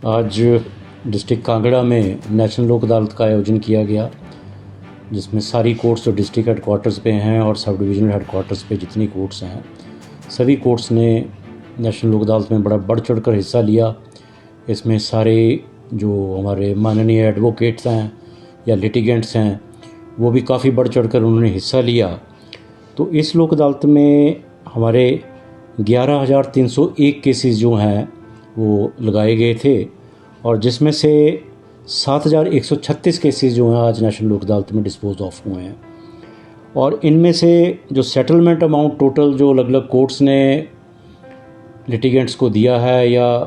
आज डिस्ट्रिक्ट कांगड़ा में नेशनल लोक अदालत का आयोजन किया गया, जिसमें सारी कोर्ट्स जो डिस्ट्रिक्ट हेडक्वार्टर्स पे हैं और सब डिवीज़नल हेडक्वार्टर्स पे जितनी कोर्ट्स हैं, सभी कोर्ट्स ने नेशनल लोक अदालत में बड़ा बढ़ चढ़ कर हिस्सा लिया। इसमें सारे जो हमारे माननीय एडवोकेट्स हैं या लिटिगेंट्स हैं, वो भी काफ़ी बढ़ चढ़ कर उन्होंने हिस्सा लिया। तो इस लोक अदालत में हमारे 11,301 केसेस जो हैं वो लगाए गए थे, और जिसमें से 7,136 केसेस जो हैं आज नेशनल लोक अदालत में डिस्पोज ऑफ हुए हैं। और इनमें से जो सेटलमेंट अमाउंट टोटल जो अलग अलग कोर्ट्स ने लिटिगेंट्स को दिया है या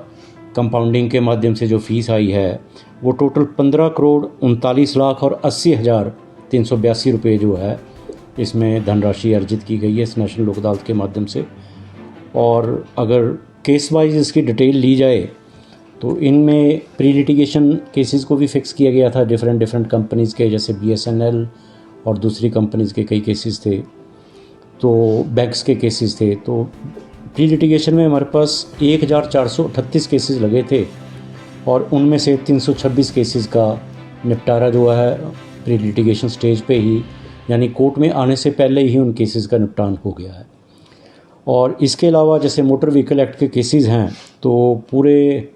कंपाउंडिंग के माध्यम से जो फ़ीस आई है, वो टोटल 15,39,80,382 रुपये जो है इसमें धनराशि अर्जित की गई है इस नेशनल लोक अदालत के माध्यम से। और अगर केस वाइज इसकी डिटेल ली जाए तो इनमें प्री लिटिगेशन केसेस को भी फिक्स किया गया था डिफरेंट कंपनीज़ के, जैसे BSNL और दूसरी कंपनीज़ के कई केसेस थे, तो बैंक्स के केसेस थे। तो प्री लिटिगेशन में हमारे पास 1,438 केसेस लगे थे, और उनमें से 326 केसेस का निपटारा जो है प्री लिटिगेशन स्टेज पे ही, यानी कोर्ट में आने से पहले ही उन केसेस का निपटान हो गया है। और इसके अलावा जैसे मोटर व्हीकल एक्ट के केसेस हैं, तो पूरे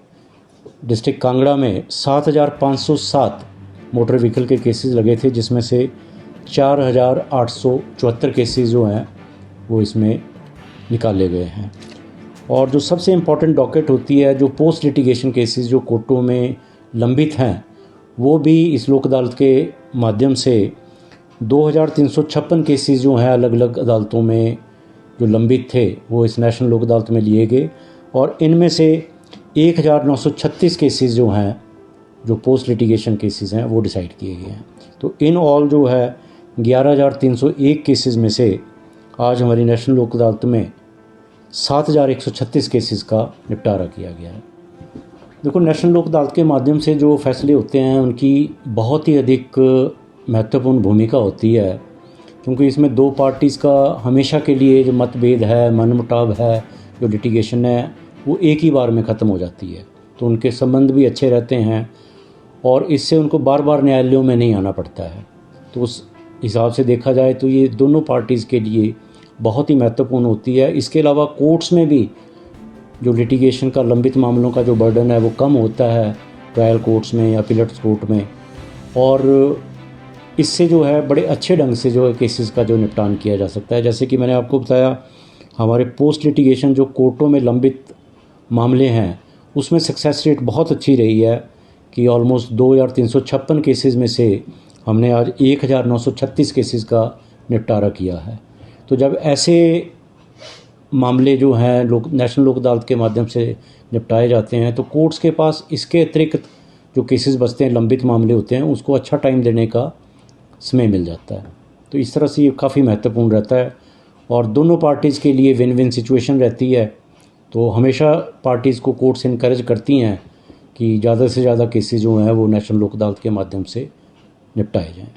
डिस्ट्रिक्ट कांगड़ा में 7,507 मोटर व्हीकल के केसेस लगे थे, जिसमें से 4,874 केसेस जो हैं वो इसमें निकाले गए हैं। और जो सबसे इम्पॉर्टेंट डॉकेट होती है, जो पोस्ट लिटिगेशन केसेस जो कोर्टों में लंबित हैं, वो भी इस लोक अदालत के माध्यम से 2,356 केसेस जो हैं अलग अलग अदालतों में जो लंबित थे वो इस नेशनल लोक अदालत में लिए गए। और इनमें से 1,936 केसेस जो हैं, जो पोस्ट लिटिगेशन केसेस हैं, वो डिसाइड किए गए हैं। तो इन ऑल जो है 11,301 केसेस में से आज हमारी नेशनल लोक अदालत में 7,136 केसेस का निपटारा किया गया है। देखो, नेशनल लोक अदालत के माध्यम से जो फैसले होते हैं उनकी बहुत ही अधिक महत्वपूर्ण भूमिका होती है, क्योंकि इसमें दो पार्टीज़ का हमेशा के लिए जो मतभेद है, मनमुटाव है, जो लिटिगेशन है, वो एक ही बार में ख़त्म हो जाती है। तो उनके संबंध भी अच्छे रहते हैं और इससे उनको बार बार न्यायालयों में नहीं आना पड़ता है। तो उस हिसाब से देखा जाए तो ये दोनों पार्टीज़ के लिए बहुत ही महत्वपूर्ण होती है। इसके अलावा कोर्ट्स में भी जो लिटिगेशन का लंबित मामलों का जो बर्डन है वो कम होता है ट्रायल कोर्ट्स में या अपीलेट्स कोर्ट में, और इससे जो है बड़े अच्छे ढंग से जो है केसेस का जो निपटान किया जा सकता है। जैसे कि मैंने आपको बताया, हमारे पोस्ट लिटिगेशन जो कोर्टों में लंबित मामले हैं उसमें सक्सेस रेट बहुत अच्छी रही है कि ऑलमोस्ट 2,356 केसेस में से हमने आज 1,936 केसेस का निपटारा किया है। तो जब ऐसे मामले जो हैं नेशनल लोक अदालत के माध्यम से निपटाए जाते हैं, तो कोर्ट्स के पास इसके अतिरिक्त जो केसेस बचते हैं, लंबित मामले होते हैं, उसको अच्छा टाइम देने का समय मिल जाता है। तो इस तरह से ये काफ़ी महत्वपूर्ण रहता है और दोनों पार्टीज़ के लिए विन विन सिचुएशन रहती है। तो हमेशा पार्टीज़ को कोर्ट्स इनकरेज करती हैं कि ज़्यादा से ज़्यादा केसेस जो हैं वो नेशनल लोक अदालत के माध्यम से निपटाए जाएं।